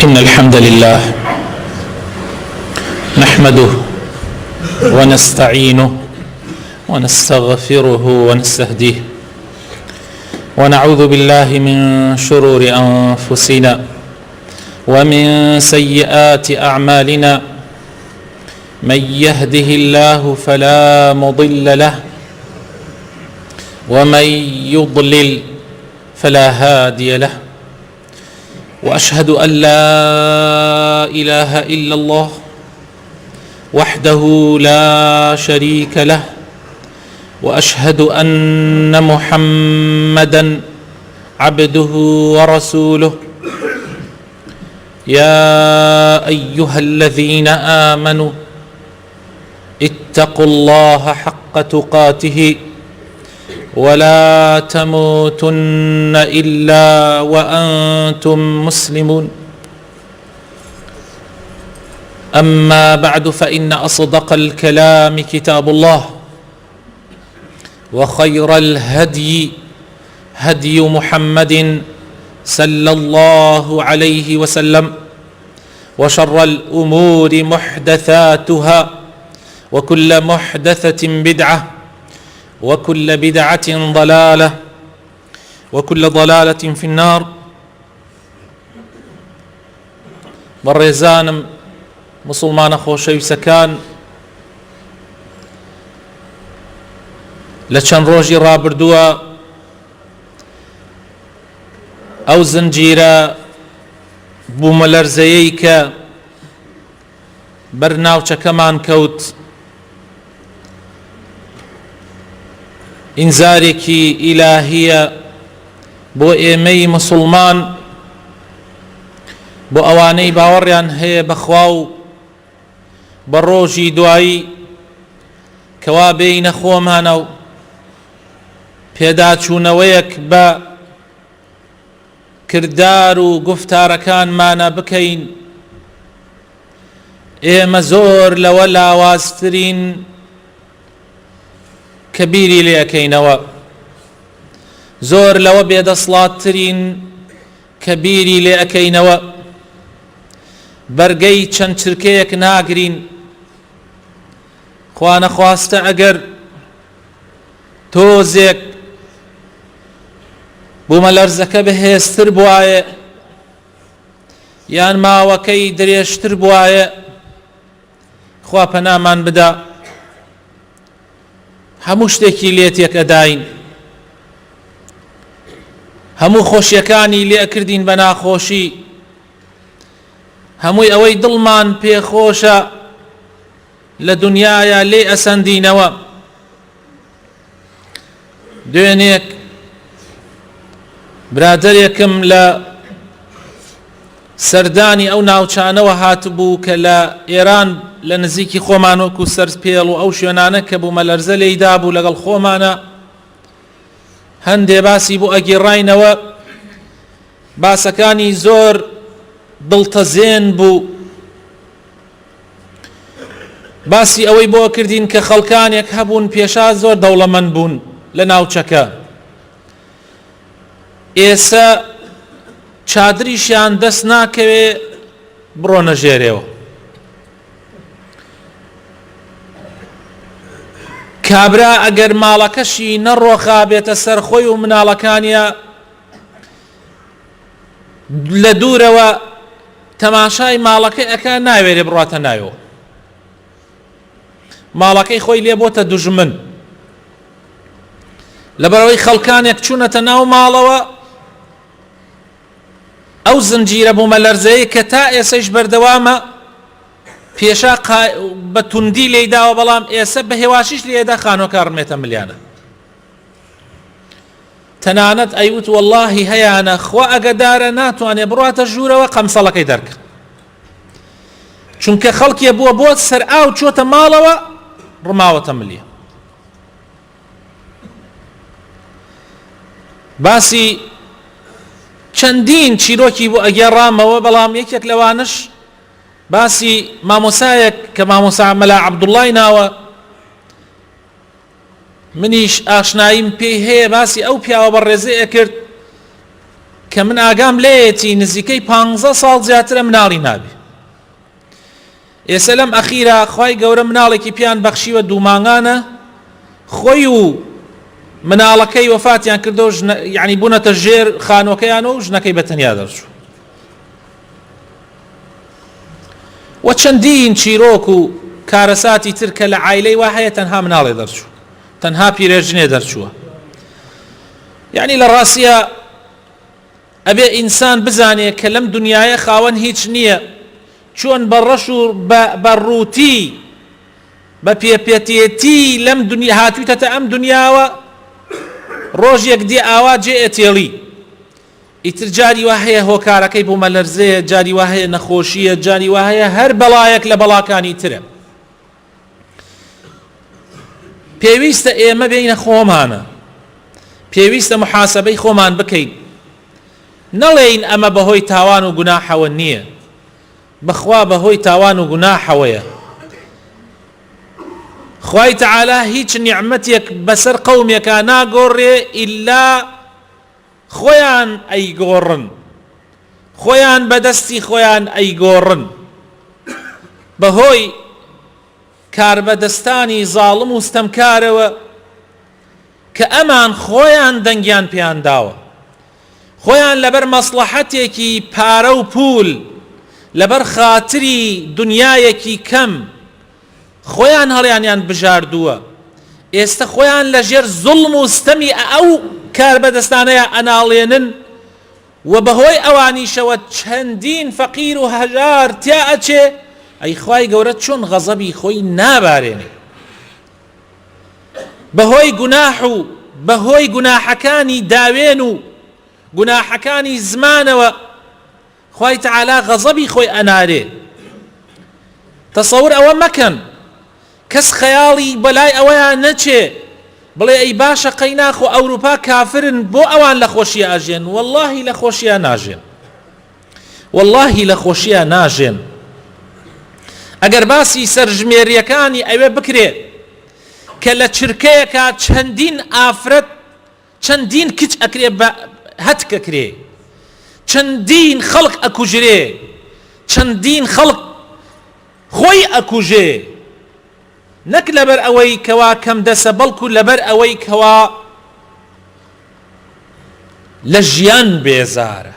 إن الحمد لله نحمده ونستعينه ونستغفره ونستهديه ونعوذ بالله من شرور أنفسنا ومن سيئات أعمالنا من يهده الله فلا مضل له ومن يضلل فلا هادي له وأشهد أن لا إله إلا الله وحده لا شريك له وأشهد أن محمدا عبده ورسوله يا أيها الذين آمنوا اتقوا الله حق تقاته ولا تموتن إلا وأنتم مسلمون أما بعد فإن أصدق الكلام كتاب الله وخير الهدي هدي محمد صلى الله عليه وسلم وشر الأمور محدثاتها وكل محدثة بدعة وكل بدعة ضلالة وكل ضلالة في النار. بەڕێزانم مسلمانە خۆشەویستەکان، لە چەند ڕۆژی ڕابردووە ئەو زنجیرە بوومەلەرزەیەی کە بەرناوچەکەمان کەوت ئینزارێکی ئیلاهیە بۆ ئێمەی مسلمان، بۆ ئەوانەی باوەڕیان هەیە بەخوا و بە ڕۆژی دوایی کەوا بینە خۆمانە و پێداچوونەوەیەک بە کردار و گفتارەکانمانە بکەین. ئێمە زۆر لەوە لاوازترین کە بیری لێ ئەکەینەوە، زۆر لەوە بێدەسڵاتترین کە بیری لێ ئەکەینەوە، بەرگەی چەند چرکەیەک ناگرین. خوا نەخواستە ئەگەر تۆزێک بوومەلەرزەکە بەهێزتر بوایە یان ماوەکەی درێژتر بوایە، خوا پەنامان بدا هەموو شتێکی لێ تێکەداین، هەموو خۆشیەکانی لێ ئەکردین بە ناخۆشی، هەمووی ئەوەی دڵمان پێخۆشە لە دنیاە لێ ئەسەندینەوە. دوێنێک برادەرێکم لە سەردانی ئەو ناوچانەوە هاتبوو کە لە ئێران لە نزیکی خۆمان وەکو سەرپێڵ و ئەو شوێنانە کە بوومەلەرزە لێیدا بوو لەگەڵ خۆمانە هەندێ باسی بۆ ئەگێڕاینەوە. باسەکانی زۆر دڵتەزێن بوو. باسی ئەوەی بۆ کردین کە خەڵکانێک هەبوون پێشا زۆر دەوڵەمەند بوون لە ناوچەکە، ئێستا چادریشیان دەست ناکەوێ بڕۆنە ژێرێەوە. کابرا ئەگەر ماڵەکەشی نەڕۆخا بێتە سەرخۆی و مناڵەکانیە لە دوورەوە تەماشای ماڵەکەی ئەکا ناوێرێ بڕاتە ناوێەوە، ماڵەکەی خۆی لێ بۆتە دوژمن. لەبەرەوەی خەڵکانێک چوونەتە ناو ماڵەوە، ئەو زنجیرە بوومەلەرزەیە کە تا ئێسەش بەردەوامە پێشا بە توندی لێداوە، بەڵام ئێستا بە هێواشیش لێدا خانۆکە ڕمێتە ملیانە. تەنانەت ئەیوت وەڵڵاهی هەیانە خوا ئەگەدارە ناتوانێ بڕاتە ژوورەوە قەمسەڵەکەی دەرکە، چونکە خەڵکێ بووە بۆ سەر ئاو چۆتە ماڵەوە ڕماوەتە ملیە. باسی چەندین چیرۆکی بۆ ئەگێڕامەوە، بەڵام یەکێک لەوانش باسی مامۆسایەک کە مامۆسا مەلا عەبدوڵڵای ناوە، منیش ئاشناییم پێی هەیە، باسی ئەو پیاوە بەڕێزەیە کرد کە من ئاگام لێیەتی نزیکەی 15 ساڵ زیاترە مناڵی نابێ. ئێستا لەم ئەخیرە خوای گەورە مناڵێکی پیان بەخشیوە 2 مانگانە، خۆی و مناڵەکەی وەفاتیان کردەوە، یعنی بوونەتە ژێر خانۆکەیان و ژنەکەی بەتەنیا دەرچوو. و چەندین چیرۆک و کارەساتی تر کە لە عایلەی وا هەیە تەنها مناڵێ دەرچوو، تەنها پیرێژنێ دەرچووە. یعنی لە ڕاستیە ئەبێ ئینسان بزانێ کە لەم دنیاە خاوەن هیچ نییە، چۆن بەڕەش و بەڕووتی بە پێپێتێتی لەم دنیا هاتوویتەتە ئەم دنیاوە، ڕۆژێک دێ ئاوا جێ ئەتێڵی، ئیتر جاری وا هەیە هۆکارەکەی بۆ مەلەرزەیە، جاری وا هەیە نەخۆشیە، جاری وا هەیە هەر بەڵایەک لە بەڵاکانی ترە. پێویستە ئێمە بینە خۆمانە، پێویستە محاسبەی خۆمان بکەین، نەڵێین ئەمە بەهۆی تاوان و گوناحەوە نییە، بەخوا بەهۆی تاوان و گوناحەوەیە. خوای تەعالا هیچ نیعمەتێک بەسەر قەومێکە ناگۆڕێ ئیلا خۆیان ئەیگۆڕن، خۆیان بەدەستی خۆیان ئەیگۆڕن، بەهۆی کاربەدەستانی زاڵم و ستەمکارەوە کە ئەمان خۆیان دەنگیان پێیان داوە، خۆیان لەبەر مەسلەحەتێکی پارە و پول، لەبەر خاتری دنیایەکی کەم خۆیان هەڵیانیان بژاردووە. ئێستا خۆیان لەژێر زوڵم و ستەمی ئەو کاربەدەستانەیە ئەناڵێنن و بەهۆی ئەوانیشەوە چەندین فەقیر و هەژار تیا ئەچێ، ئەی خوای گەورە چۆن غەزەبی خۆی نابارێنێ. بەهۆی گوناح و بەهۆی گوناحەکانی داوێن و گوناحەکانی زمانەوە خوای تەعالا غەزەبی خۆی ئەنارێ. تەسەور ئەوە مەکەن کەس خەیاڵی بەلای ئەوەیان نەچێ بڵێ ئەی باشە قەیناخ و ئەوروپا کافرن بۆ ئەوان لە خۆشیە ئاژێن. وەڵڵاهی لە خۆشیە ناژێن، وەڵڵاهی لە خۆشیە ناژێن. ئەگەر باسی سەرژمێریەکانی ئەوێ بکرێ کە لە چرکەیەکە چەندین ئافرەت چەندین کچ ئەکرێ بە هەتکەکرێ، چەندین خەڵک ئەکوژرێ، چەندین خەڵک خۆی ئەکوژێ، نەک لەبەر ئەوەی کەوا کەم دەسە بەڵکو لەبەر ئەوەی کەوا لە ژیان بێزارە.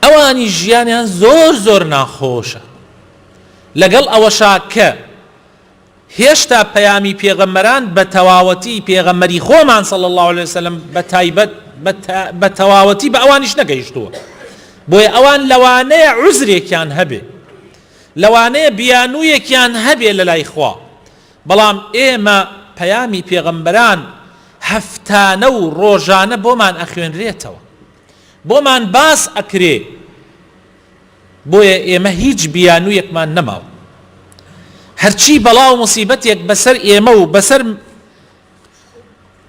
ئەوانی ژیانیان زۆر زۆر ناخۆشە، لەگەڵ ئەوەشا کە هێشتا پەیامی پێغەمبەران بە تەواوەتی پێغەمبەری خۆمان صلی الله عليه وسلم بە تایبەت بە تەواوەتی بە ئەوانیش نەگەیشتووە، بۆیە ئەوان لەوانەیە عوزرێکیان هەبێ، لەوانەیە بیانوویەکیان هەبێ لە لای خوا، بەڵام ئێمە پەیامی پێغەمبەران هەفتانە و ڕۆژانە بۆمان ئەخوێنرێتەوە، بۆمان باس ئەکرێ، بۆیە ئێمە هیچ بیانوویەکمان نەماوە. هەرچی بەڵاو موسیبەتێک بەسەر ئێمە و بەسەر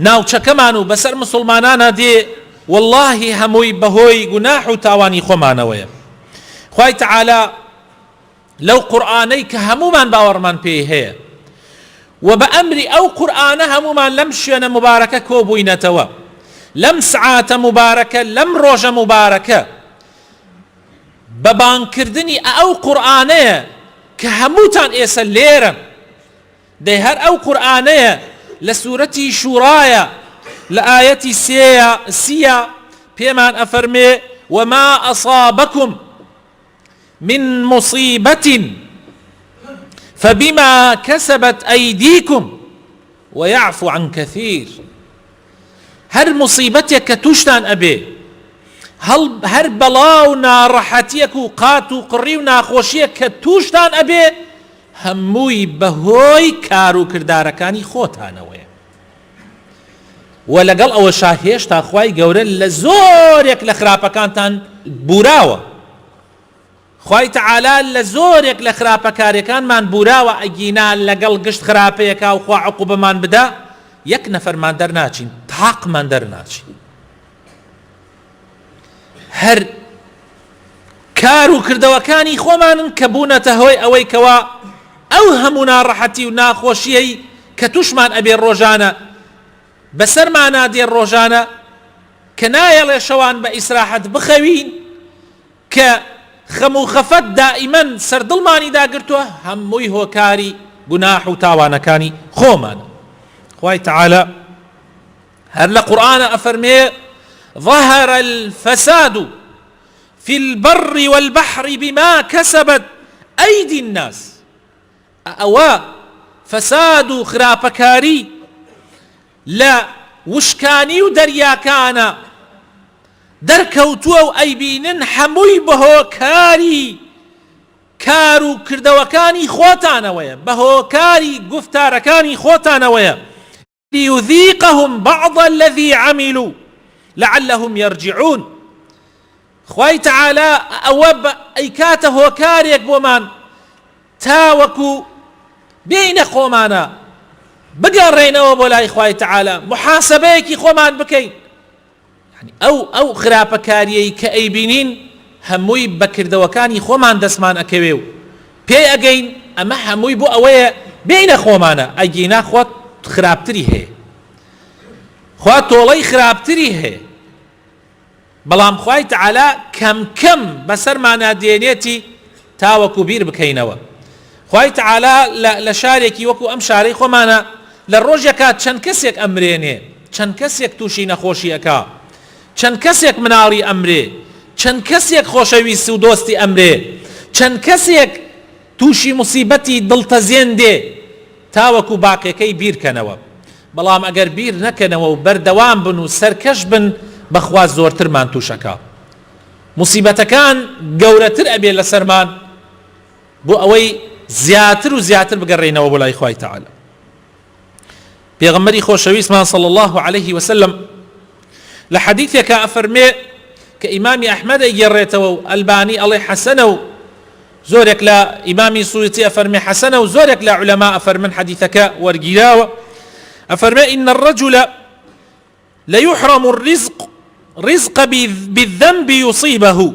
ناوچەکەمان و بەسەر مسلمانانە دێ، واللهی هەمووی بەهۆی گوناح و تاوانی خۆمانەوەیە. خوای تەعالا لەو قورئانەی کە هەمومان باوەڕمان پێی هەیە و بە ئەمری ئەو قورئانە هەمومان لەم شوێنە مبارەکە کۆبووینەتەوە، لەم سعاتە مبارەکە، لەم ڕۆژە مبارەکە، بە بانگکردنی ئەو قورئانەیە کە هەمووتان ئێستا لێرە، دەی هەر ئەو قورئانەیە لە سوورەتی شوورایە لە ئایەتی سیە پێمان ئەفەرمێ وما أصابكم من مصيبة فبما كسبت أيديكم ويعفو عن كثير. هر مصيبتك كتوشتان أبي، هر بلاو ناڕەحەتیەک و قات و قڕی و ناخۆشیەک کە تووشتان ئەبێ هەمووی بەهۆی کار و کردارەکانی خۆتانەوەیە. و لەگەڵ ئەوەشا هێشتا خوای گەورە لە زۆرێک لە خراپەکانتان بوراوە، خوای تەعالا لە زۆرێک لە خراپەکاریەکانمان بوراوە. ئەگینا لەگەڵ گشت خراپەیەکا و خوا عقوبەمان بدا یەک نەفەرمان دەرناچین، تاقمان دەرناچین. هەر کار و کردەوەکانی خۆمانن کە بوونەتە هۆی ئەوەی کەوا ئەو هەموو ناڕەحەتی و ناخۆشیەی کە توشمان ئەبێ ڕۆژانە بەسەرمانە دێ ڕۆژانە كنايا لشوان بإسراحة بخوين كخمو خفت دائما سردل ماني داقرتوه هموي هو كاري قناح وتاوانا كاني خومان. خواهي تعالى هل القرآن أفرمي ظهر الفساد في البر والبحر بما كسبت أيدي الناس. أوا فساد خرابكاري لا وشكاني ودريا كان دركوتو أيبين حموي بهو كاري كارو كردوكاني خوتانا ويا بهو كاري قفتاركاني خوتانا ويا ليذيقهم بعض الذي عملوا لعلهم يرجعون. خواهي تعالى أواب أيكاته كاريك بومان تاوكو بين خومانا بقرين وبولاي. خواهي تعالى محاسبيك خومان بكين يعني أو خرابة كاريي كأيبينين هموي بكر دوكاني خومان دسمان أكويو بي أجين أما هموي بو أويا بين خومانا أجينا خوات خرابتري هي خوات طولي خرابتري هي بلام. خواهي تعالى كم بسر معنا دينيتي تاوكو بير بكينوا. خواهي تعالى لشاريكي وكو أم شاري خومانا للروجيكا چەند کەسێک ئەمرێنێ چەند کەسێک تووشی نەخۆشی ئەکا چەند کەسێک مناڵی ئەمرێ چەند کەسێک خۆشەویست و دۆستی ئەمرێ چەند کەسێک تووشی موسیبەتی دڵتەزێن دێ تاوەکو باقیەکەی بیرکەنەوە. بەڵام ئەگەر بیر نەکەنەوە و بەردەوام بن و سەرکەش بن بەخوا زۆرترمان تووشەکە موسیبەتەکان گەورەتر ئەبێ لەسەرمان بۆ ئەوەی زیاتر و زیاتر بگەڕێنەوە بۆ لای خوای تەعالە. پێغەمبەری خۆشەویستمان صلی الله عليه وسلم لە حەدیثێکە ئەفەرمێ کە ئیمامی ئەحمەد ئەیگێڕێتەوە و ئەلبانی ئەڵێ حەسەنە و زۆرێک لە ئیمامی سووتی ئەفەرمێ حەسەنە و زۆرێک لە عولەما ئەفەرمن حەدیثەکە وەرگیراوە. ئەفەرمێ إن الرجل ليحرم الرزق بالذنب يصيبه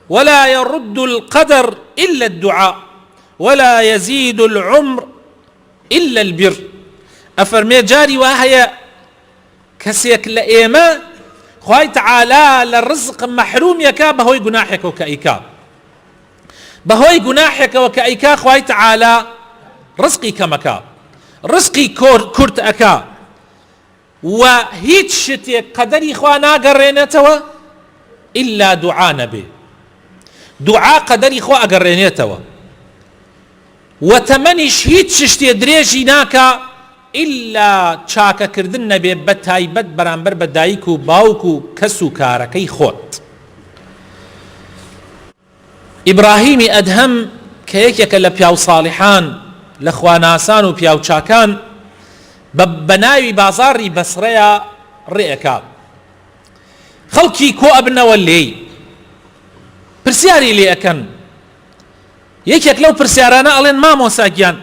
ولا يرد القدر إلا الدعاء ولا يزيد العمر إلا البر. أفرمي جاري وهي كسيك لإيما خواهي تعالى للرزق محروم يكا بهوي قناحك وكأيكا بهوي قناحك وكأيكا خواهي تعالى رزقي كمكا رزقي كرت أكا وهيت شتي قدري خوانا قرينتوا إلا دعاء نبي دعاء قدري خوا أقرينتوا وتمنش هيت شتي دريجي ناكا إلا چاكا كردن نبي بتايبت برانبر بدايكو باوكو كسو كاركي خوت. إبراهيمي أدهم كيكيك لبياو صالحان لخواناسان و بياو چاكان ببناوي بازاري بسريا رئكا خلقي كو أبنا واللي برسياري لي أكن يكيك لو برسيارانا ألين ما موساكيان.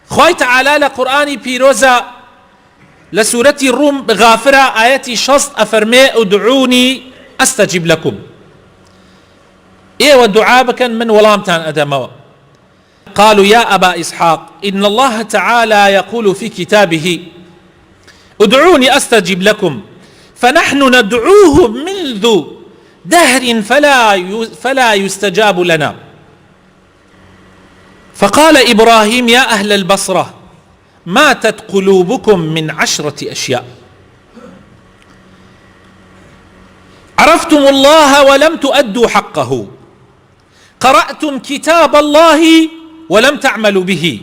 خواهي تعالى لقرآني بيروزا لسورة الروم بغافرة آياتي شصت أفرمي ادعوني أستجيب لكم. إيه والدعاء بكن من ولامتان أدموا قالوا يا أبا إسحاق إن الله تعالى يقول في كتابه ادعوني أستجيب لكم فنحن ندعوه منذ دهر فلا يستجاب لنا. فقال إبراهيم يا أهل البصرة ماتت قلوبكم من 10 أشياء عرفتم الله ولم تؤدوا حقه قرأتم كتاب الله ولم تعملوا به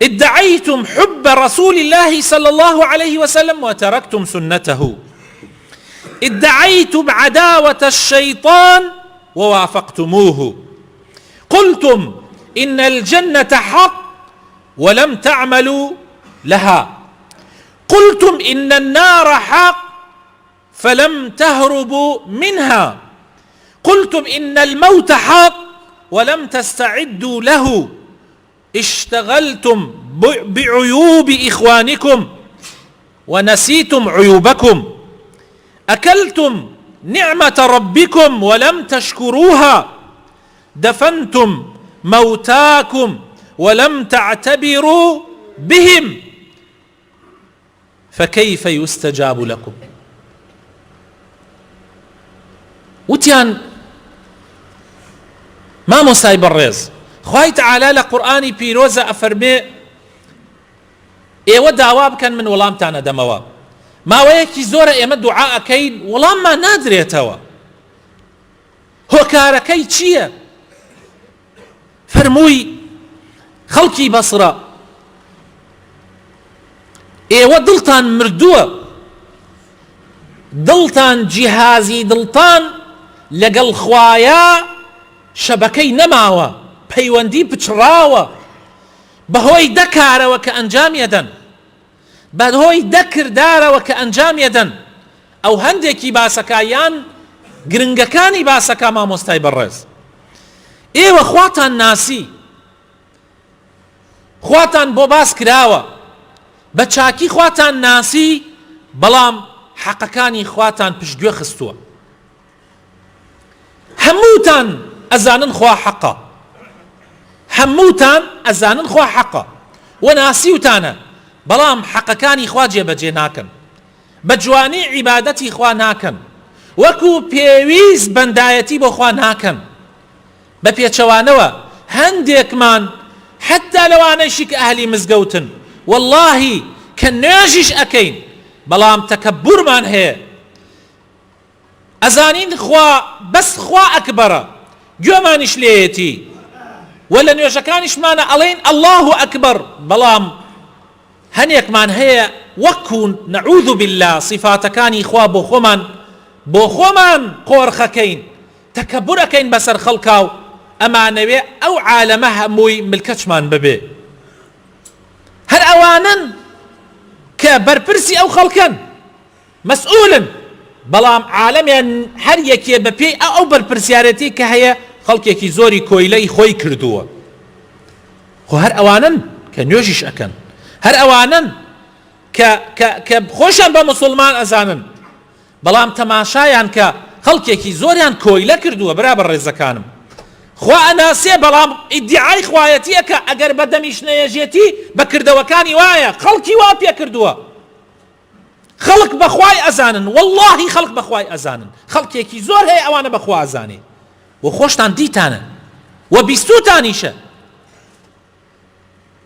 ادعيتم حب رسول الله صلى الله عليه وسلم وتركتم سنته ادعيتم عداوة الشيطان ووافقتموه قلتم إن الجنة حق ولم تعملوا لها قلتم إن النار حق فلم تهربوا منها قلتم إن الموت حق ولم تستعدوا له اشتغلتم بعيوب إخوانكم ونسيتم عيوبكم أكلتم نعمة ربكم ولم تشكروها دفنتم موتاكم ولم تعتبروا بهم فكيف يستجاب لكم. وتيان ما مۆسای بەڕێز خوای تەعالا لە قورئانی پیرۆزە ئەفەرمێ ئێوە داوا بکەن من وەڵامتان ئەدەمەوە. ماوەیەکی زۆرە ئێمە دوعا ئەکەین وەڵاممان نادرێتەوە. هۆکارەکەی چییە؟ فەرمووی خەڵکی بەسرە ئێوە دڵتان مردووە، دڵتان جیهازی دڵتان لەگەڵ خوایە شەبەکەی نەماوە، پەیوەندی پچڕاوە بەهۆی دەکارەوە کە ئەنجام ئەدەن، بەهۆی دەکردارەوە کە ئەنجام ئەدەن. ئەو هەندێکی باسەکایان گرنگەکانی باسەکە مامۆستای بەڕێز ئێوە خواتان ناسی، خواتان بۆ باس کراوە، بە چاکی خواتان ناسی، بەڵام حەقەکانی خواتان پشتگوێ خستووە. هەمووتان ئەزانن خوا حەقە، هەمووتان ئەزانن خوا حەقە و ناسیوتانە، بەڵام حەقەکانی خوا جێبەجێ ناکەن، بە جوانی عیبادەتی خوا ناکەن، وەکو پێویست بەندایەتی بۆ خوا ناکەن. بە پێچەوانەوە هەندێکمان حتا لەوانەیشی کە ئەهلی مزگەوتن واللهی کە نوێژیش ئەکەین بەڵام تەکەبورمان هەیە، ئەزانین خوا بەس خوا ئەکبەرە، گوێمانیش لێیەتی و لە نوێژەکانیشمانە ئەڵێن ئەڵڵاهو ئەکبەر، بەڵام هەنێکمان هەیە وەکو نەعوذ بالله صفاتەکانی خوا بۆ خۆمان قۆرخەکەین، تەکەبور ئەکەین بەسەر خەڵکا و ئەمانەوێ ئەو عالەمە هەمووی ملکەتمان ببێ. هەر ئەوانن کە بەرپرسی ئەو خەڵکن مەسئولن، بەڵام عالەمیان هەر یەکێ بە پێی ئەو بەرپرسیارەتی کە هەیە خەڵکێکی زۆری کۆیلەی خۆی کردووە. خۆ هەر ئەوانن کە نوێژیش ئەکەن، هەر ئەوانن کە خۆشیان بە موسڵمان ئەزانن، بەڵام تەماشایان کە خەڵکێکی زۆریان کۆیلە کردووە. برابەر ڕێزەکانم، خوا ئەناسێ بەڵام ئیدعای خوایەتیە کە ئەگەر بەدەمیش نەیەژێتی بەکردەوەکانی وایە خەڵکی وا پێ کردووە. خەڵک بەخوای ئەزانن، واللهی خەڵک بەخوای ئەزانن، خەڵکێکی زۆر هەیە ئەوانە بەخوا ئەزانێ و خۆشتان دیتانە و بیستوتانیشە.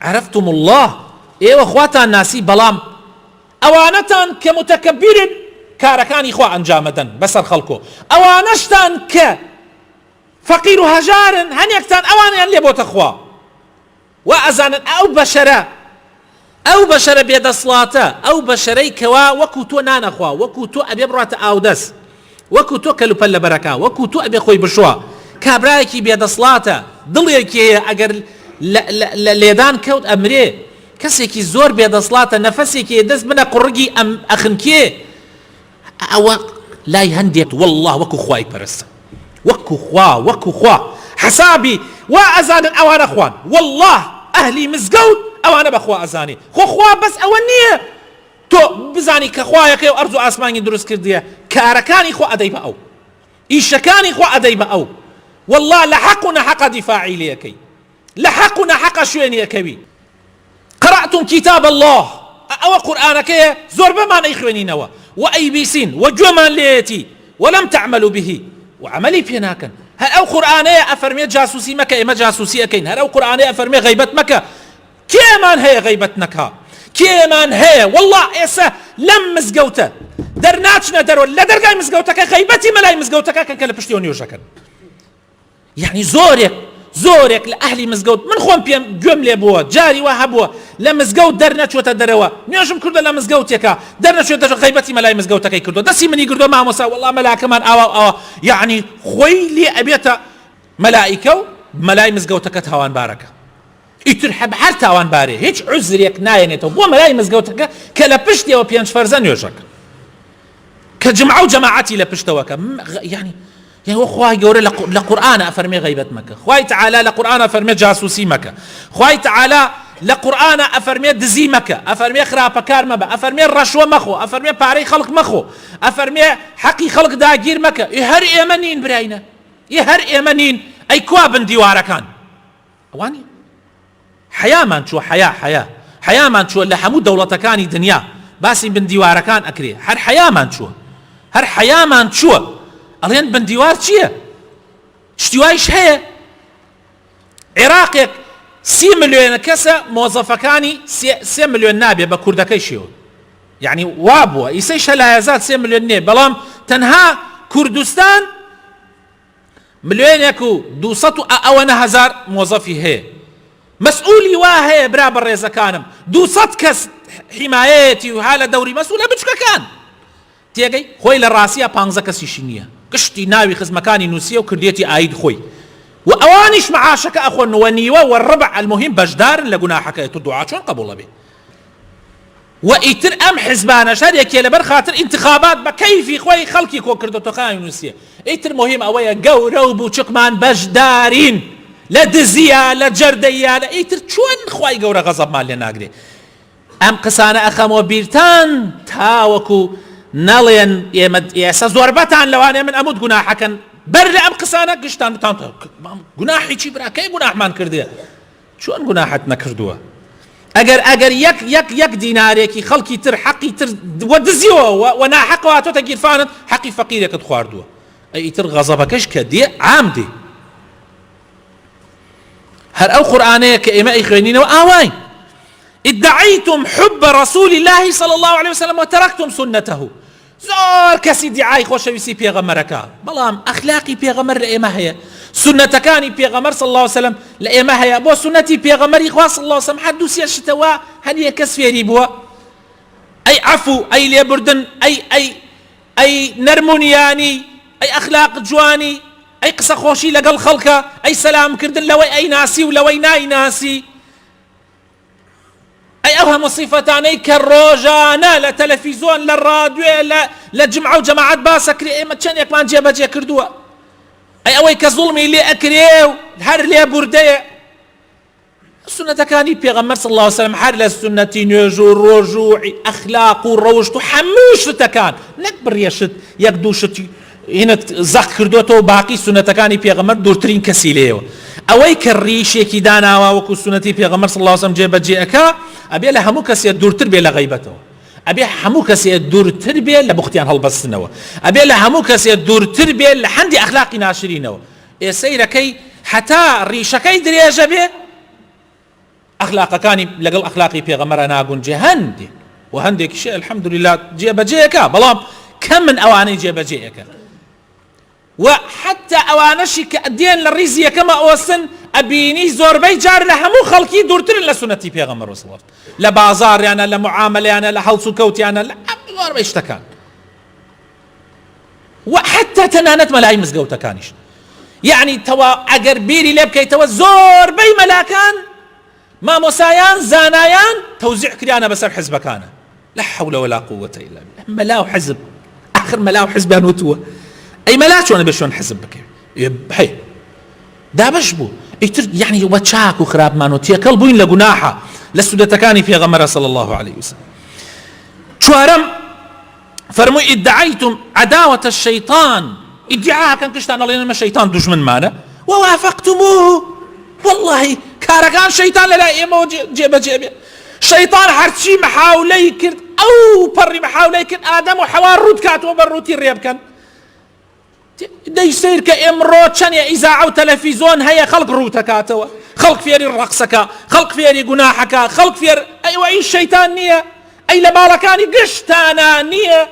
عرفتم الله، ئێوە خواتان ناسی، بەڵام ئەوانەتان کە متەکەبیرن کارەکانی خوا ئەنجامەدەن بەسەر خەڵکۆ، ئەوانەشتان کە فەقیر و هەژارن هەنێکتان ئەوانیان لێ بۆتە خوا و ئەزانن ئەو بەشەرە بێدەسڵاتە، ئەو بەشەرەی کەوا وەکو تۆ نانەخوا، وەکو تۆ ئەبێ بڕاتە ئاودەست، وەکو تۆ کەلوپەل لە بەرەکە، وەکو تۆ ئەبێ خۆی بشوە. کابرایەکی بێدەسڵاتە دڵێکی هەیە ئەگەر لە لێدان کەوت ئەمرێ، کەسێکی زۆر بێدەسڵاتە نەفەسێکی دەست بنە قوڕگی ئەخنکێ، ئەوە لای هەندێک والله وەکو خوای پەرستە، وەکو خوا حسابی وا ئەزانن ئەوانە خوان، والله ئەهلی مزگەوت ئەوانە بەخوا ئەزانی. خوا بەس ئەوە نییە تۆ بزانی کە خوایەکەی و ئەرز و ئاسمانی دروست کردیە، کارەکانی خوا ئەدەی بە ئەو، ئیشەکانی خوا ئەدەی بە ئەو، والله لە حەق و نەحەقە دیفاعی لێەکەی، لە حەق و نەحەقە شوێنی ئەکەوی. قرأتم كتاب الله، ئەوە قورئانەکەیە زۆر بەمان ئەیخوێنینەوە و ئەیبیسین و گوێمان لێیەتی ولم تعملوا به وعملي بيناكن. هل أو قرآنية أفرمي جاسوسي مكة إما جاسوسي أكين، هل أو قرآنية أفرمي غيبت مكة، كيمان هي غيبتنك، كيمان هي والله إيسا لم مزقوته درناتشنا درو لا درقاي مزقوتك غيبتي ملاي مزقوتك كان كلا بشتيون يوشكن. يعني زورك لأهلي مزقوت من خوان بيم جملة بوا جاري وهبوا لمزقوت درنا شو تدروا نيوشم كرده لمزقوتك درنا شو تدروا غيبتي ملاي مزقوتك يكردوا دسي من يكردوا مع موسى والله ملاك كمان أوا يعني خويلي أبيت ملائكة ملاي مزقوتك تهوان باركة يترحب حتى هوان باري هيك عذرك ناينته بوا ملاي مزقوتك كلا بشتي أو بيانش فرزان يوشك كجمعة وجماعتي لبشتوك يعني هو خواهي قوري لقرآن أفرمي غيبت مكة، خواهي تعالى لقرآن أفرمي جاسوسي مكة، خواهي تعالى لقرآن أفرمي دزي مكة، أفرمي خرابة كار مبا، أفرمي الرشوة مخو، أفرمي باري خلق مخو، أفرمي حقي خلق داگير مكة. يهر إيمانين براينا، يهر إيمانين أي كوابن ديوارا كان أواني حياة من شو حياة ما شو اللي حمود دولة كاني دنيا باسی بندیوارەکان ئەکرێ هەر حەیامان چووە ئەڵێن بندیوار چییە؟ شتیوایش هەیە. عێراقێک 30 ملیۆنە کەسە مۆزەفەکانی 3 ملیۆن نابێ بە کوردەکەی شێوە، یعنی وا بووە ئیسەی شەلایەزاد 3 ملیۆن نێ، بەڵام تەنها کوردستان 1,200,000 مۆزەفی هەیە. مەسئولی وا هەیە برا بە ڕێزەکانم 200 کەس حیمایەتی و ها لە دەوری مەسئولە بچکەکان تێگەی خۆی لە ڕاستیە 15 کەسیشی نییە، گشتی ناوی خزمەکانی نووسیە و کردێتی ئاید خۆی و ئەوانیش معاشەکە ئەخۆنەوە نیوە و ڕبع المهم بەشدارن لە گوناحەکەی تو دوعا چۆن قبوڵە بێ. و ئیتر ئەم حیزبانەش هەر یەکێ لەبەر خاتر ئینتخابات بە کەیفی خۆی خەڵکی کۆ کردوتەکانی نووسیە. ئیتر مهم ئەوەیە گەورە و بووچکمان بەشدارین لە دزیە لە جەردەیە لە ئیتر چۆن خوای گەورە غەزەبمان لێ ناگرێ. ئەم قسانە ئەخەمەوە بیرتان تاوەکو نەڵێن ئێستا زۆربەتان لەوانێ من ئەموت گوناحەکەن بەر لە ئەم قسانە گشتان بتان گوناحی چی برا کەی گوناحمان کردێ؟ چۆن گوناحت نەکردووە؟ ئەگەر یەک دینارێکی خەڵکی تر حەقی تر وە دزیەوە و ناحەقەوە تۆتە گیرفانت حەقی فەقیرێکت خواردووە، ئیتر غەزەبەکەش کە دێ عام دێ. هەر ئەو قورئانەیە کە ئێمە ئەیخوێنینەوە ئاوای ادعيتم حب رسول الله صلى الله عليه وسلم وتركتم سنته. زۆر کەسی دیعای خۆشەویستی پێغەمبەرەکە، بەڵام ئەخلاقی پێغەمبەر لە ئێمە هەیە، سنەتەکانی پێغەمبەر صلى الله عليه وسلم لە ئێمە هەیە. بۆ سنەتی پێغەمبەری خوا صلى الله عليه وسلم هەر دووسێ شتەوە هەر یەک کەس فێری بووە، ئەی عەفو، ئەی لێبوردن، ئەی نەرمونیانی، ئەی ئەخلاق جوانی، ئەی قسە خۆشی لەگەڵ خەڵکە، ئەی سەلامکردن لەوەی ئەی ناسی و لەوەی نایناسی، ئەی ئەو هەموو سیفەتانەی کە ڕۆژانە لە تەلەڤیزۆن لە ڕادیۆ لە جمعە و جەماعەت باسەکرێ ئێمە چەندێکمان جێبەجێ کردووە. ئەی ئەوەی کە زوڵمی لێ ئەکرێ و هەر لێ بوردەیە. سنەتەکانی پێغەمبەر صلی الله عليه وسلم هەر لە سنەتی نوێژ و ڕۆژ و ئەخلاق و ڕەوشت و هەموو شتەکان نەک بڕیەشت یەک دوو شتی هینت زەخت کردوێتەوە و باقی سنەتەکانی پێغەمبەر دوورترین کەسی لێیەوە. ئەوەی کە ڕیشێکی داناوە وەکو سنەتی پێغەمبەر صلی الله عليه وسلم جێبەجێ ئەکا ئەبێ لە هەموو کەسێ دوورتر بێ لە غەیبەتەوە، ئەبێ هەموو کەسێ دوورتر بێ لە بوختیان هەڵبەستنەوە، ئەبێ لە هەموو کەسێ دوورتر بێ لە هەندی ئەخلاقی ناشرینەوە. ئێسەیرەکەی هەتا ڕیشەکەی درێژە بێ ئەخلاقەکانی لەگەڵ ئەخلاقی پێغەمبەرە ناگونجێ هەندێک و هەندێکیشێ الحەمدولله جێبەجێیەکە، بەڵام کەم من ئەوانەی جێبەجێیەکە. و حتى ئەوانەشی کە دێن لە ڕیزی یەکەمە ئۆستن ئەبینی زۆربەی جار لە هەموو خەڵکی دوورترن لە سنەتی پێغەمبەر صلی الله عليه وسلم، لە بازاڕیانە، لە معاملەیانە، لە هەڵس و کەوتیانە، لە زۆربەی شتەکان. و حتى تەنانەت مەلای مزگەوتەکانیش، یعنی تەوا ئەگەر بیری لێ بکەیتەوە زۆربەی مەلاکان مامۆسایان زانایان تەوزیع کریانە بەسەر حزبەکانە. لا حول ولا قوة إلا بالله. مەلا و حزب آخر مەلا و حزبیان وتووە ئەی مەلا چۆنە بێ شۆن حزب بکەوێت هەی دابش بوو ئیتر یعنی وە چاک و خراپمان و تێکەڵ بووین لە گوناحە لە سودەتەکانی پێغەمبەر صلی الله عليه وسلم. چوارەم فەرمووی ادعيتم عداوة الشيطان، ئیدعاکەن کشتان ئەڵێن ئێمە شەیطان دوژمنمانە ووافقتموه، والله کارەکان شەیطان لەلای ئێمەوە جێبەجێ بێ. شەیطان هەرچی محاولەی کرد ئەو پەڕی محاولەی کرد ئادەم و حەوا ڕوود کاتەوە بە ڕووتی ڕێ بکەن. دەی سیر کە ئێمڕۆ چەندێ ئیزاع و تەلەڤیزۆن هەیە خەڵک ڕووتەکاتەوە، خەڵک فێری ڕەقسەکە، خەڵک فێری گوناحەکە، خەڵک فێر ئەیوە ئەی شەیطان نییە، ئەی لە ماڵەکانی گشتانە نییە،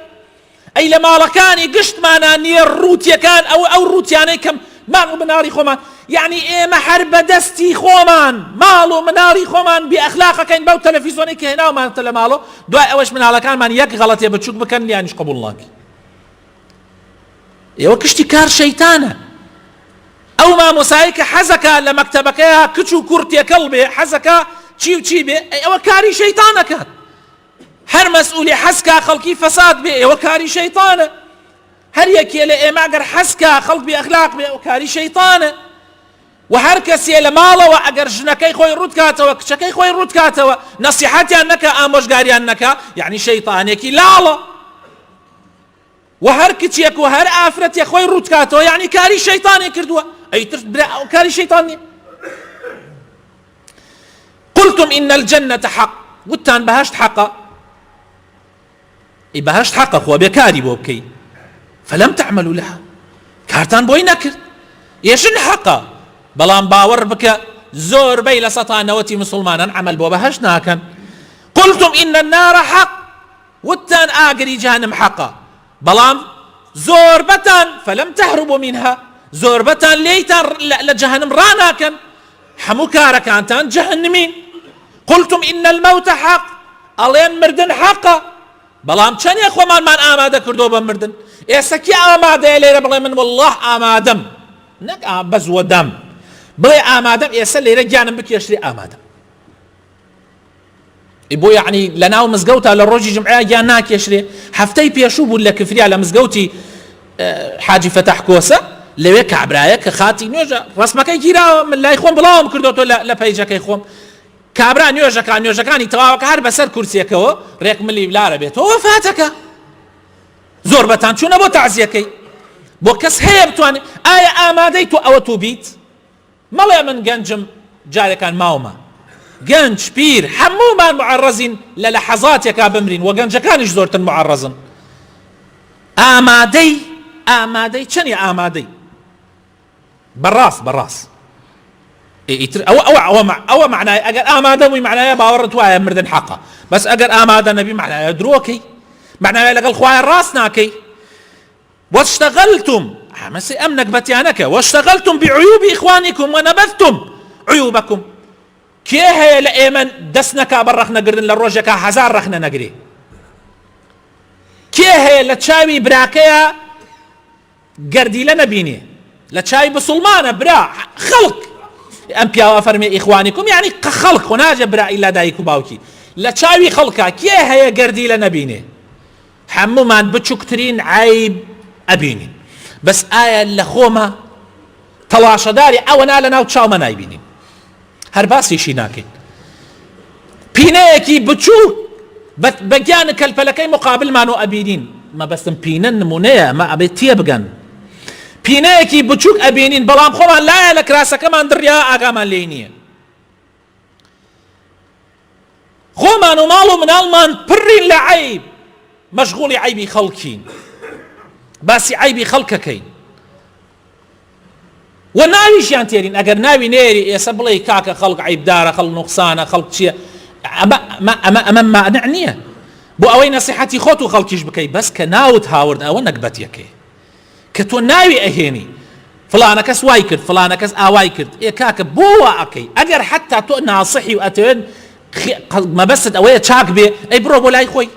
ئەی لە ماڵەکانی گشتمانە نییە ڕووتیەکان ئەو ڕووتیانەی کەم ماڵ و مناڵی خۆمان، یعنی ئێمە هەر بەدەستی خۆمان ماڵ و مناڵی خۆمان بێ ئەخلاقەکەین بەو تەلەڤیزۆنی کە هێناومانتە لە ماڵەوە، دوای ئەوەش مناڵەکانمان یەک غەڵەتێ بچووک بکەن لیانیش قبوڵ ناکەین. ئێوە کشتی کار شەیطانە. ئەو مامۆسایی کە حەزەکە لە مەکتەبەکەیە کچ و کوڕ تێکەڵ بێ، حەزەکە چی و چی بێ، ئەوە کاری شەیطانەکات. هەر مەسئولی حەزکە خەڵکی فەساد بێ، ئێوە کاری شەیطانە. هەر یەکێ لە ئێمە ئەگەر حەزکە خەڵک بێ ئەخلاق بێ، ئەوە کاری شەیطانە. و هەر کەسێ لە ماڵەوە ئەگەر ژنەکەی خۆی ڕوودکاتەوە، کچەکەی خۆی ڕوودکاتەوە، نەسیحەتیان نەکە، ئامۆژگاریان نەکە، یعنی شەیطانێکی لاڵە. و هەر کچێک و هەر ئافرەتێک خۆی ڕوودکاتەوە، یعنی کاری شەیطانێ کردووە، ئەیتر کاری شەیطان نییە. قلتم إن الجنة حق، وتان بەهەشت حەقە، بەهشت حەقە خۆ بێکاری بۆ بکەی فلم تعملوا لها کارتان بۆی نەکرد ئێشن حەقە بەڵام باوەڕ بکە زۆربەی لە سەتانەوەتی مسلمانان عمل بۆ بەهشت ناکەن قلتم إن النار حق وتان ئاگری جهنم حەقە بەڵام زۆربەتان فلم تهربوا منها زۆربەتان لێیتان لە جەهەنم ڕاناکەن هەموو کارەکانتان جەهەنمین قلتم إن الموت حق ئەڵێن مردن حەقە بەڵام چەندێک خۆمانمان ئامادە کردو بە مردن ئێستا کی ئامادەیە لێرە بڵێ من والله ئامادەم نەک بەزوە دەم بڵێ ئامادەم ئێستا لێرە گیانم بکێشرێ ئامادەم بۆ یعنی لە ناو مزگەوتە لە ڕۆژی جمعە گیان ناکێشرێ هەفتەی پێشوو بوو لە کفریا لە مزگەوتی حاجی فەتەح کۆسە لەوێ کابرایە کە خاتی نوێژە ڕسمەکەی گیراوە من لای خۆم بڵاوم کردوتۆ لە پەیجەکەی خۆم کابرا نوێژەکانی تەواوەکە هەر بەسەر کورسیەکەەوە ڕێک ملی لارە بێتەوە وەفاتەکە زۆربەتان چوونە بۆ تەعزیەکەی بۆ کەس هەیە بتوانێت ئایا ئامادەی تۆ ئەوە تو بیت مەڵێ من گەنجم جارێکان ماومە گەنج پیر هەموومان معەڕەزین لە لەحەزاتێکا بمرین و گەنجەکانیش زۆرتر معەڕەزن ئامادەی چەندی ئامادەی بەڕاست ئەوە معنای ئەگەر ئامادە بووی معنایە باوەڕت وایە مردن حەقە بەس ئەگەر ئامادە نەبی معنایە درۆکەی معنایە لەگەڵ خوایە ڕاست ناکەی واشتغلتم مەسی ئەم نەکبەتیانەکە واشتغلتم بعيوب إخوانكم ونبذتم عيوبكم کێ هەیە لە ئێمە دەست نەکا بە ڕەخنەگرتن لە ڕۆژێکە 1000 ڕەخنە نەگرێ کێ هەیە لە چاوی براکەیە گەردیلە نەبینێ لە چاوی بسڵمانە برا خەڵک ئەم پیاوە فەرمێ ئیخوانیکم یعنی خەڵک خۆ ناجە برایی لا دایک و باوکی لە چاوی خەڵکە کێ هەیە گەردیلە نەبینێ هەموومان بچووکترین عیب ئەبینین بەس ئایا لە خۆمە تەڵاشەداری ئەوە نا لە ناو چاومە نایبینین هەر باسیشی ناکەین پینەیەکی بچوو بەگیانە کەلپەلەکەی مقابلمان و ئەبینین مەبەستم پینە نمونەیە مە ئەبێت تێ بگەن پینەیەکی بچووک ئەبینین بەڵام خۆمان لایە لە کراسەکەمان دڕیا ئاگامان لێی نییە خۆمان و ماڵ و مناڵمان پڕین لە عیب مەشغوڵی عیبی خەڵکین باسی عیبی خەڵکەکەین و ناویشیان تێرین ئەگەر ناوی نێری ئێستا بڵێ کاکە خەڵک عیبدارە خەڵک نوقسانە خەڵک چییە ئەمە مانع نییە بۆ ئەوەی نەسیحەتی خۆت و خەڵکیش بکەی بەس کە ناوت هاورد ئەوە نەکبەتیەکەی کە تۆ ناوی ئەهێنی فلانە کەس وای کرد فلانە کەس ئاوای کرد کاکە بۆ وا ئەکەی ئەگەر حتا تۆ ناسحی و ئەتەوێت مەبەست ئەوەیە چاک بێ ئەی بڕۆ بۆ لای خۆی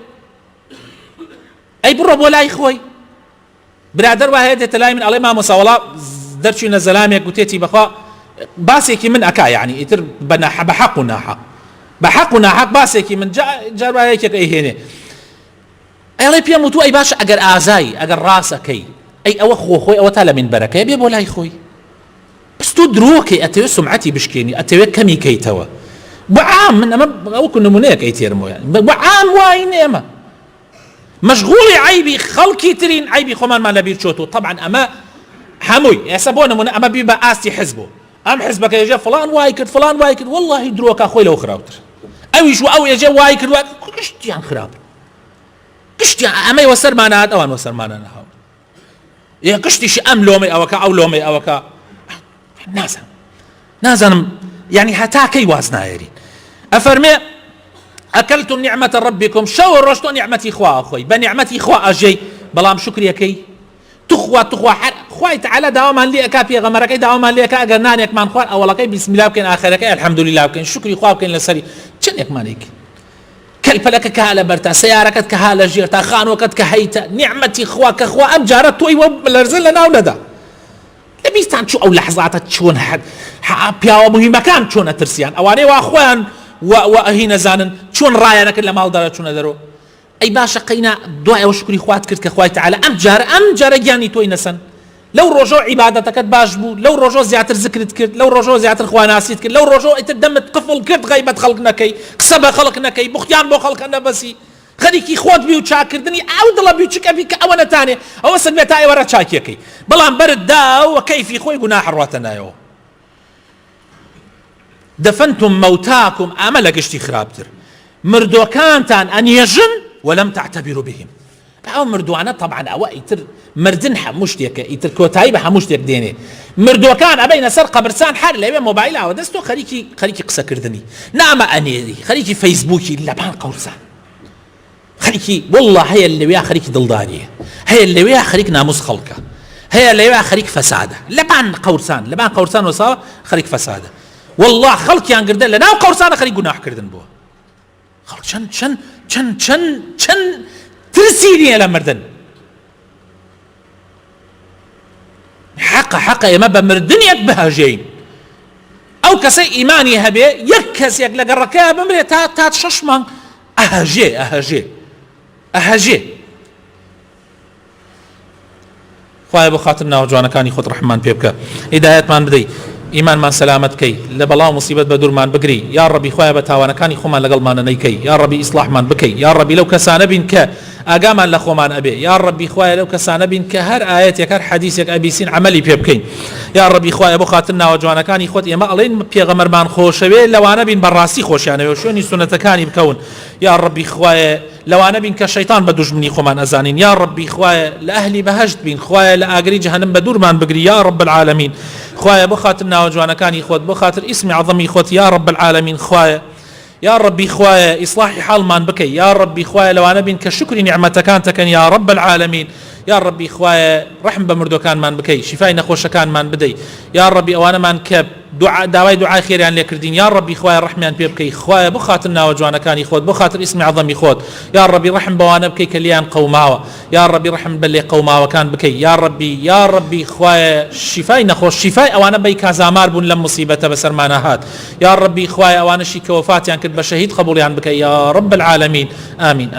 ئەی بڕۆ بۆ لای خۆی برادر وایە دێتە لای من ئەڵێ مامۆستا وەڵا دەرچوونە زەلامێک گوتێتی بەخوا باسێکی من ئەکا یعنی ئیتر بە حەق و ناحەق بە حەق و ناحەق باسێکی من جار وایەکێک ئەیهێنێ ئەڵێ پێم وتووە ئەی باشە ئەگەر ئازایی ئەگەر ڕاستەکەی ئەی ئەوە خۆی ئەوە تا لە منبەرەکەی بێ بۆ لای خۆی بەس تۆ درۆکەی ئەتەوێت سومعەتی بشکێنی ئەتەوێت کەمی کەیتەوە بۆ عام من ئەمە ئەوەکو نمونەیەکەی تێرمەوە بۆ عام وای نێمە مەشغوڵی عیبی خەڵکی ترین عیبی خۆمانمان لەبیر چۆتەوە طبعا ئەمە هەمووی ئێستا بۆ نمونە ئەمە بی بە ئاستی حزب ئەم حزبەکە ێژە فلان وای کرد فلان وای کرد واللهی درۆکە خۆی لەو خراوتر ئەویش و ئەو ێژە وای کرد گشتیان خراپ گشتیان ئەمەی وەسەرمانە هات ئەوان وەسەرمانە نەهاو یە گشتیشی ئەم لۆمەی ئەوەکە ئەو لۆمەی ئەوەکە نازانم یعنی هەتاکەی واز نایەرین ئەفەرمێ ئەکەلتم نعمەتە ڕەبیکم شەو ڕۆژ تۆ نیعمەتی خوا ئەخۆی بە نیعمەتی خوا ئەژەی بەڵام شکرەکەی تخوا هەر خوای تەعالە داوامان لێ ئەکا پێغەمبەرەکەی داوامان لێ ئەکا ئەگەر نانێکمان خوارد ئەوەڵەکەی بیسمیلا بکەین ئاخرەکەی ئەلحەمدولیلا بکەین شکری خوا بکەین لەسەری چەندێکمانێکی کەلپەلەکە کە ها لە بەرتا سەیارەکەت کە ها لە ژێر تا خانووەکەت کە هەیتە نیعمەتی خوا کە خوا ئەم جارە تۆی وە لەرزن لە ناو نەدا لە بیستان چوو ئەو لەحزاتە چۆن پیاوە مهمەکان چۆنە ترسیان ئەوانەی وا خۆیان و ئەهی نەزانن چۆن ڕایەنەکرد لە ماڵ دەرە چوونە دەرەوە ئەی باشە قەینا دوای ئەوە شکری خوات کرد کە خوای تەعالە ئەم جارە گیانی تۆی نەسەن لەو ڕۆژۆ عیبادەتەکەت باش بوو لەو ڕۆژۆ زیاتر زکرت کرد لەو ڕۆژۆ زیاتر خواناسیت کرد لەو ڕۆژۆ ئیتر دەمت قفڵ کرد غەیبەت خەڵک نەکەی قسە بە خەڵک نەکەی بوختیان بۆ خەڵکە نەبەسی خەریکی خۆت بی و چاکردنی ئەو دڵە بی و چکەبی کە ئەوە نەتانێ ئەوە سەر بێت تا ئێوەرە چاکیەکەی بەڵام بەرت داوە کەیفی خۆی گوناح ڕواتە نایەوە دەفەنتم مەوتاکم ئەمە لە گشتی خراپتر مردوەکانتان ئەنێژن وەلەم تعتەبیروا بهم ئەو مردووانە طبعا ئەوە ئیتر مردن هەموو شتێکە ئیتر کۆتایی بە هەموو شتێک دێنێ مردووەکان ئەبەینە سەر قەبرستان هەر لەوێ مۆبایلەوە دەستۆ خەریکی قسەکردنی نامە ئەنێری خەریکی فەیسبووکی لەبان قەورسان خەریکی والله هەیە لەوێ خەریکی دڵداریە هەیە لەوێ خەریک ناموس خەڵکە هەیە لەوێ خەریک فەسادە لەبان قەورسان وەساوە خەریک فەسادە والله خەڵکیان گردە لە ناو قەورسانە خەریک گوناحکردن بووە خەڵک چەند ترسی نییە لە مردن حەقە ئێمە بە مردنێک بەهەژەین ئەو کەسەی ئیمانی هەبێ یەک کەسێک لە گەڕەکەیە بمرێت تا 6 مانگ ئەهەژێ خوایە بۆ خاتر ناو جوانەکانی خۆت ڕەحمان پێ بکە هیدایەتمان بدەی ئیمانمان سەلامەت کەی لە بەڵاو مصیبەت بە دوورمان بگری یا ڕەبی خوایە بە تاوانەکانی خۆمان لەگەڵمانە نەیکەی یا ڕەبی ئیسلاحمان بکەی یا ڕەبی لەو کەسانە بین کە ئاگامان لە خۆمان ئەبێ یا ڕەبی خوایە لەو کەسانە بین کە هەر ئاەتێک هەر حەدیثێک ئەبیسین عەمەلی پێ بکەین یا ڕەبی خوایە بۆ خاتر ناوە جوانەکانی خۆت ئێمە ئەڵێن پێغەمبەرمان خۆشەوێ لەوانە بین بەڕاستی خۆشیانەوێ شوێنی سونەتەکانی بکەون یا ڕەبی خوایە لەوانە بین کە شەیطان بە دوژمنی خۆمان ئەزانین یا ڕەبی خوایە لە ئەهلی بەهەشت بین خوایە لە ئاگری جەهەنەم بە دوورمان بگری یا رب العالمین خوایە بۆ خاتر ناوە جوانەکانی خۆت بۆ خاتر ئیسمی عەظەمی خۆت یا رب العالمین خوایە یا ربی خوایە ئیصلاحی حاڵمان بکەی یا ربی خوایە لەوانە بین کە شکری نیعمەتەکان تەکەن یا رب العالمین یا ربی خوایە ڕەحم بە مردوەکانمان بکەی شیفای نەخۆشەکانمان بدەی یا ربی ئەوانەمان کە داوای دوعای خێریان لێکردین یا ربی خوایە ڕەحمیان پێ بکەی خوایە بۆ خاتر ناوە جوانەکانی خۆت بۆ خاتر ئیسمی عەظەمی خۆت یا ربی ڕەحم بەوانە بکەی کە لیان قەوماوە یا ربی ڕەحم بە لێ قەوماوەکان بکەی یا ربی خوایە شیفای نەخۆش شیفای ئەوانە بەی کازامار بوون لەم مصیبەتە بەسەرمانە هات یا ربی خوایە ئەوانەشی کە وەفاتیان کرد بە شەهید قبوڵیان بکەی یا رب العالمین آمین